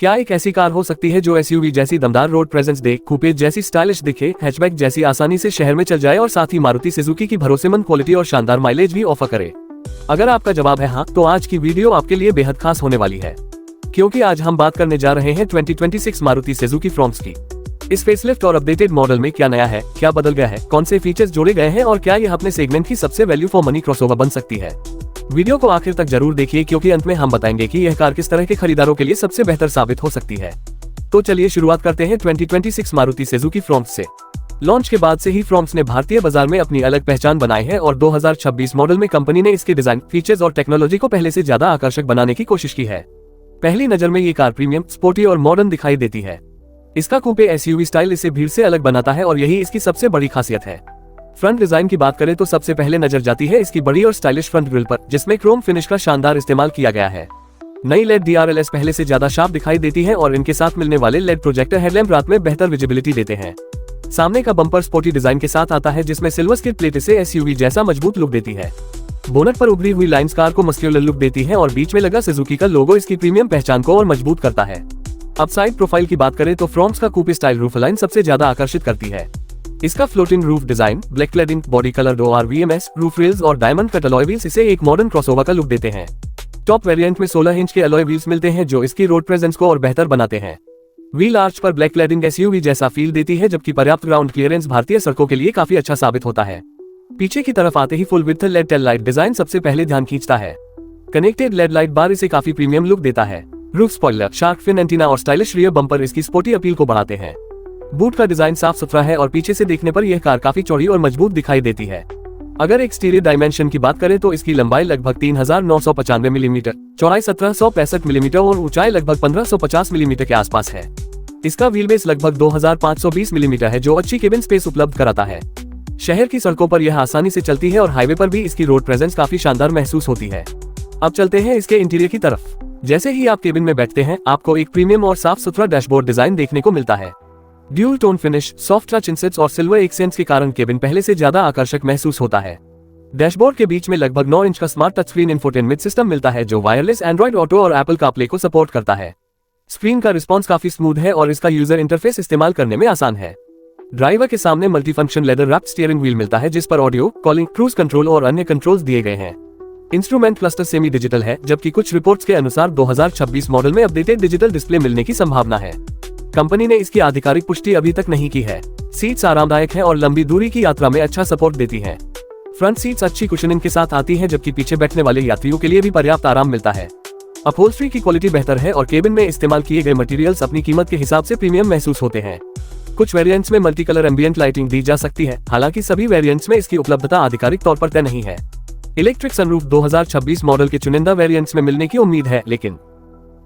क्या एक ऐसी कार हो सकती है जो एसयूवी जैसी दमदार रोड प्रेजेंस दे, कूपे जैसी स्टाइलिश दिखे, हैचबैक जैसी आसानी से शहर में चल जाए और साथ ही मारुति सुजुकी की भरोसेमंद क्वालिटी और शानदार माइलेज भी ऑफर करे? अगर आपका जवाब है हाँ, तो आज की वीडियो आपके लिए बेहद खास होने वाली है, क्योंकि आज हम बात करने जा रहे हैं 2026 मारुति सुजुकी फ्रॉन्क्स की। इस फेसलिफ्ट और अपडेटेड मॉडल में क्या नया है, क्या बदल गया है, कौन से फीचर्स जोड़े गए हैं और क्या यह अपने सेगमेंट की सबसे वैल्यू फॉर मनी क्रॉसओवर बन सकती है। वीडियो को आखिर तक जरूर देखिए, क्योंकि अंत में हम बताएंगे कि यह कार किस तरह के खरीदारों के लिए सबसे बेहतर साबित हो सकती है। तो चलिए शुरुआत करते हैं 2026 मारुति सुजुकी फ्रॉन्क्स से। लॉन्च के बाद से ही फ्रॉन्क्स ने भारतीय बाजार में अपनी अलग पहचान बनाई है और 2026 मॉडल में कंपनी ने इसके डिजाइन, फीचर्स और टेक्नोलॉजी को पहले से ज्यादा आकर्षक बनाने की कोशिश की है। पहली नजर में ये कार प्रीमियम, स्पोर्टी और मॉडर्न दिखाई देती है। इसका कूपे एसयूवी स्टाइल इसे भीड़ से अलग बनाता है और यही इसकी सबसे बड़ी खासियत है। फ्रंट डिजाइन की बात करें तो सबसे पहले नजर जाती है इसकी बड़ी और स्टाइलिश फ्रंट ग्रिल पर, जिसमें क्रोम फिनिश का शानदार इस्तेमाल किया गया है। नई लेड DRLS पहले से ज्यादा शार्प दिखाई देती है और इनके साथ मिलने वाले लेड प्रोजेक्टर हेडलैम्प रात में बेहतर विजिबिलिटी देते हैं। सामने का बम्पर स्पोर्टी डिजाइन के साथ आता है, जिसमें सिल्वर स्किड प्लेट इसे एसयूवी जैसा मजबूत लुक देती है। बोनट पर उभरी हुई लाइंस कार को मस्क्यूलर लुक देती है और बीच में लगा सुजुकी का लोगो इसकी प्रीमियम पहचान को और मजबूत करता है। अब साइड प्रोफाइल की बात करें तो फ्रॉन्क्स का कूपे स्टाइल रूफ लाइन सबसे ज्यादा आकर्षित करती है। इसका floating roof design, black cladding, body colour, ORVMS, roof rails और डायमंड कट अलॉय व्हील्स इसे एक मॉडर्न क्रॉसओवर का लुक देते हैं। टॉप वेरिएंट में 16 इंच के अलॉय व्हील्स मिलते हैं, जो इसकी रोड प्रेजेंस को और बेहतर बनाते हैं। व्हील आर्च पर ब्लैक क्लैडिंग एसयूवी जैसा फील देती है, जबकि पर्याप्त ग्राउंड क्लियरेंस भारतीय सड़कों के लिए काफी अच्छा साबित होता है। पीछे की तरफ आते ही full width LED tail light design सबसे पहले ध्यान खींचता है। कनेक्टेड लेड लाइट बार इसे काफी प्रीमियम लुक देता है। Roof spoiler, shark fin antenna और स्टाइलिश रियर बम्पर इसकी स्पोर्टी अपील को बढ़ाते हैं। बूट का डिजाइन साफ सुथरा है और पीछे से देखने पर यह कार काफी चौड़ी और मजबूत दिखाई देती है। अगर एक्सटीरियर डायमेंशन की बात करें तो इसकी लंबाई लगभग 3995 मिलीमीटर, चौड़ाई 1765 मिलीमीटर और ऊंचाई लगभग 1550 मिलीमीटर के आसपास है। इसका व्हील बेस लगभग 2520 मिलीमीटर है, जो अच्छी केबिन स्पेस उपलब्ध कराता है। शहर की सड़कों पर यह आसानी से चलती है और हाईवे पर भी इसकी रोड प्रेजेंस काफी शानदार महसूस होती है। अब चलते हैं इसके इंटीरियर की तरफ। जैसे ही आप केबिन में बैठते हैं, आपको एक प्रीमियम और साफ सुथरा डैशबोर्ड डिजाइन देखने को मिलता है। Dual tone finish, soft touch insets और सिल्वर एक्सेंट्स के कारण केबिन पहले से ज्यादा आकर्षक महसूस होता है। डैशबोर्ड के बीच में लगभग 9 इंच का smart touch screen infotainment system मिलता है, जो वायरलेस एंड्रॉइड ऑटो और एप्पल कारप्ले को सपोर्ट करता है। स्क्रीन का रिस्पॉन्स काफी स्मूथ है और इसका यूजर इंटरफेस इस्तेमाल करने में आसान है। ड्राइवर के सामने multifunction leather wrapped steering wheel मिलता है, जिस पर ऑडियो, कॉलिंग, क्रूज कंट्रोल और अन्य कंट्रोल्स दिए गए हैं। इंस्ट्रूमेंट क्लस्टर सेमी डिजिटल है, जबकि कुछ रिपोर्ट्स के अनुसार 2026 मॉडल में अपडेटेड डिजिटल डिस्प्ले मिलने की संभावना है। कंपनी ने इसकी आधिकारिक पुष्टि अभी तक नहीं की है। सीट्स आरामदायक हैं और लंबी दूरी की यात्रा में अच्छा सपोर्ट देती हैं। फ्रंट सीट्स अच्छी कुशनिंग के साथ आती हैं, जबकि पीछे बैठने वाले यात्रियों के लिए भी पर्याप्त आराम मिलता है। अपहोल्स्ट्री की क्वालिटी बेहतर है और केबिन में इस्तेमाल किए गए मटेरियल्स अपनी कीमत के हिसाब से प्रीमियम महसूस होते हैं। कुछ वेरिएंट्स में मल्टी कलर एम्बिएंट लाइटिंग दी जा सकती है, हालांकि सभी वेरिएंट्स में इसकी उपलब्धता आधिकारिक तौर पर तय नहीं है। इलेक्ट्रिक सनरूफ 2026 मॉडल के चुनिंदा वेरिएंट्स में मिलने की उम्मीद है, लेकिन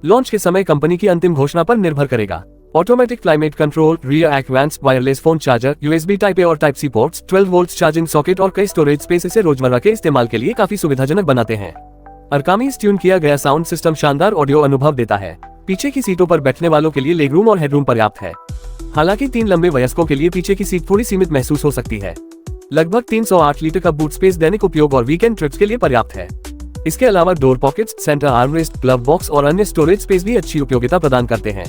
लॉन्च के समय कंपनी की अंतिम घोषणा पर निर्भर करेगा। ऑटोमेटिक क्लाइमेट कंट्रोल, रियर एक्वेंस, wireless phone charger, USB type A और type C ports, 12 volt charging socket और कई स्टोरेज स्पेस इसे रोजमर्रा के इस्तेमाल के लिए काफी सुविधाजनक बनाते हैं। अरकामी ट्यून किया गया साउंड सिस्टम शानदार ऑडियो अनुभव देता है। पीछे की सीटों पर बैठने वालों के लिए लेगरूम और हेडरूम पर्याप्त है। हालांकि 3 लंबे वयस्कों के लिए पीछे की सीट थोड़ी सीमित महसूस हो सकती है। लगभग 308 लीटर का बूट स्पेस दैनिक उपयोग और वीकेंड ट्रिप्स के लिए पर्याप्त है। इसके अलावा door pockets, centre armrest, glove box और अन्य स्टोरेज स्पेस भी अच्छी उपयोगिता प्रदान करते हैं।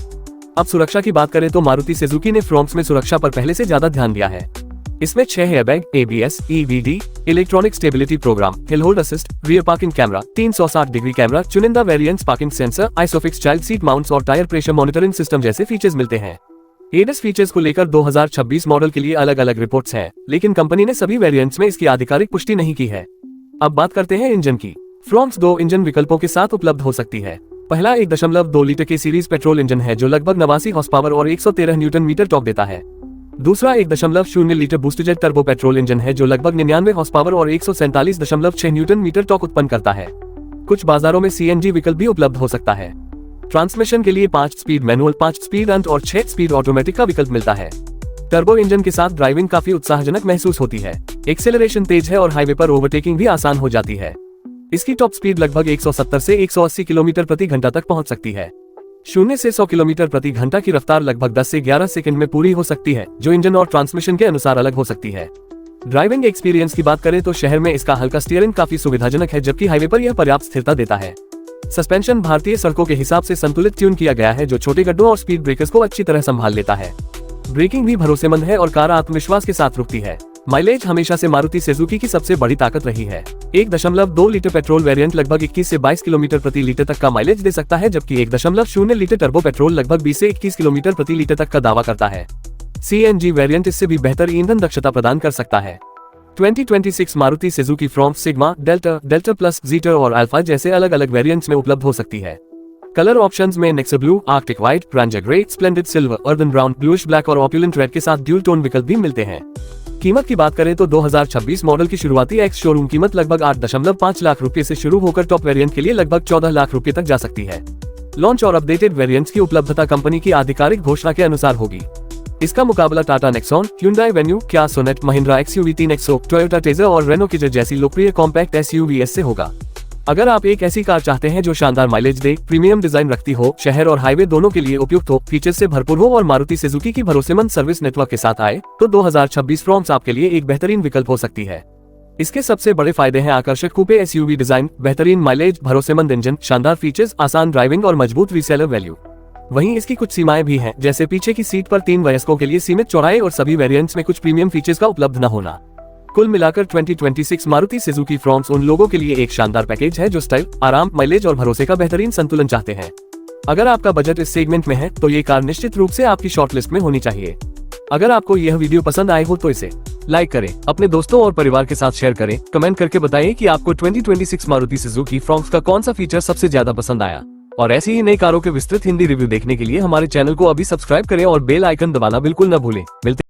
अब सुरक्षा की बात करें तो मारुति सुजुकी ने फ्रॉन्क्स में सुरक्षा पर पहले से ज्यादा ध्यान दिया है। इसमें 6 airbag, ABS, EBD, electronic stability program, hill hold assist, rear parking camera, 360 degree camera, चुनिंदा variants parking sensor, isofix child seat mounts और टायर प्रेशर मॉनिटरिंग सिस्टम जैसे फीचर्स मिलते हैं। ADAS फीचर्स को लेकर 2026 मॉडल के लिए अलग अलग रिपोर्ट्स हैं, लेकिन कंपनी ने सभी वेरिएंट्स में इसकी आधिकारिक पुष्टि नहीं की है। अब बात करते हैं इंजन की। फ्रॉन्क्स 2 इंजन विकल्पों के साथ उपलब्ध हो सकती है। पहला 1.2 लीटर के सीरीज पेट्रोल इंजन है, जो लगभग 89 हॉर्स पावर और 113 न्यूटन मीटर टॉर्क देता है। दूसरा 1.0 लीटर बूस्टजेट टर्बो पेट्रोल इंजन है, जो लगभग 99 हॉर्स पावर और 147.6 न्यूटन मीटर टॉर्क उत्पन्न करता है। कुछ बाजारों में CNG विकल्प भी उपलब्ध हो सकता है। ट्रांसमिशन के लिए 5 स्पीड मैनुअल, 5 स्पीड अंत और 6 स्पीड ऑटोमेटिक का विकल्प मिलता है। टर्बो इंजन के साथ ड्राइविंग काफी उत्साहजनक महसूस होती है। एक्सेलरेशन तेज है और हाईवे पर ओवरटेकिंग भी आसान हो जाती है। इसकी टॉप स्पीड लगभग 170 से 180 किलोमीटर प्रति घंटा तक पहुंच सकती है। 0 से 100 किलोमीटर प्रति घंटा की रफ्तार लगभग 10 से 11 सेकंड में पूरी हो सकती है, जो इंजन और ट्रांसमिशन के अनुसार अलग हो सकती है। ड्राइविंग एक्सपीरियंस की बात करें तो शहर में इसका हल्का स्टीयरिंग काफी सुविधाजनक है, जबकि हाईवे पर यह पर्याप्त स्थिरता देता है। सस्पेंशन भारतीय सड़कों के हिसाब से संतुलित ट्यून किया गया है, जो छोटे गड्ढों और स्पीड ब्रेकर्स को अच्छी तरह संभाल लेता है। ब्रेकिंग भी भरोसेमंद है और कार आत्मविश्वास के साथ रुकती है। माइलेज हमेशा से मारुति सुजुकी की सबसे बड़ी ताकत रही है। 1.2 लीटर पेट्रोल वेरिएंट लगभग 21 से 22 किलोमीटर प्रति लीटर तक का माइलेज दे सकता है, जबकि 1.0 लीटर टर्बो पेट्रोल लगभग 20 से 21 किलोमीटर प्रति लीटर तक का दावा करता है। CNG वेरिएंट इससे भी बेहतर ईंधन दक्षता प्रदान कर सकता है। 2026 Maruti Suzuki front sigma, delta plus, jitter और अल्फा जैसे अलग अलग वेरिएंट्स में उपलब्ध हो सकती है। कलर ऑप्शंस में Nexa blue, Arctic white, Ranjha grey, splendid silver, urban brown, bluish black और ऑपुलेंट रेड के साथ ड्यूल टोन विकल्प भी मिलते हैं। कीमत की बात करें तो 2026 मॉडल की शुरुआती एक्स शोरूम कीमत लगभग 8.5 लाख रुपए से शुरू होकर टॉप वेरिएंट के लिए लगभग 14 लाख रुपए तक जा सकती है। लॉन्च और अपडेटेड वेरिएंट्स की उपलब्धता कंपनी की आधिकारिक घोषणा के अनुसार होगी। इसका मुकाबला Tata Nexon, Hyundai Venue, Kia Sonet, Mahindra XUV 3XO, Toyota Taisor और रेनो किजर जैसी लोकप्रिय कॉम्पैक्ट SUVs से होगा। अगर आप एक ऐसी कार चाहते हैं जो शानदार माइलेज दे, प्रीमियम डिजाइन रखती हो, शहर और हाईवे दोनों के लिए उपयुक्त हो, फीचर्स से भरपूर हो और मारुति सुजुकी की भरोसेमंद सर्विस नेटवर्क के साथ आए, तो 2026 फ्रॉन्ट्स आपके लिए एक बेहतरीन विकल्प हो सकती है। इसके सबसे बड़े फायदे हैं आकर्षक कूपे SUV डिजाइन, बेहतरीन माइलेज, भरोसेमंद इंजन, शानदार फीचर्स, आसान ड्राइविंग और मजबूत रीसेलर वैल्यू। वहीं इसकी कुछ सीमाएं भी हैं, जैसे पीछे की सीट पर 3 वयस्कों के लिए सीमित चौड़ाई और सभी वेरिएंट्स में कुछ प्रीमियम फीचर्स का उपलब्ध न होना। कुल मिलाकर 2026 मारुति सुजुकी फ्रॉन्ट्स उन लोगों के लिए एक शानदार पैकेज है जो स्टाइल, आराम, माइलेज और भरोसे का बेहतरीन संतुलन चाहते हैं। अगर आपका बजट इस सेगमेंट में है तो ये कार निश्चित रूप से आपकी शॉर्टलिस्ट में होनी चाहिए। अगर आपको यह वीडियो पसंद आए हो तो इसे लाइक करें, अपने दोस्तों और परिवार के साथ शेयर करें, कमेंट करके बताएं कि आपको 2026 मारुति सुजुकी फ्रॉन्ट्स का कौन सा फीचर सबसे ज्यादा पसंद आया। और ऐसी ही नई कारों के विस्तृत हिंदी रिव्यू देखने के लिए हमारे चैनल को अभी सब्सक्राइब करें और बेल आइकन दबाना बिल्कुल न भूलें। मिलते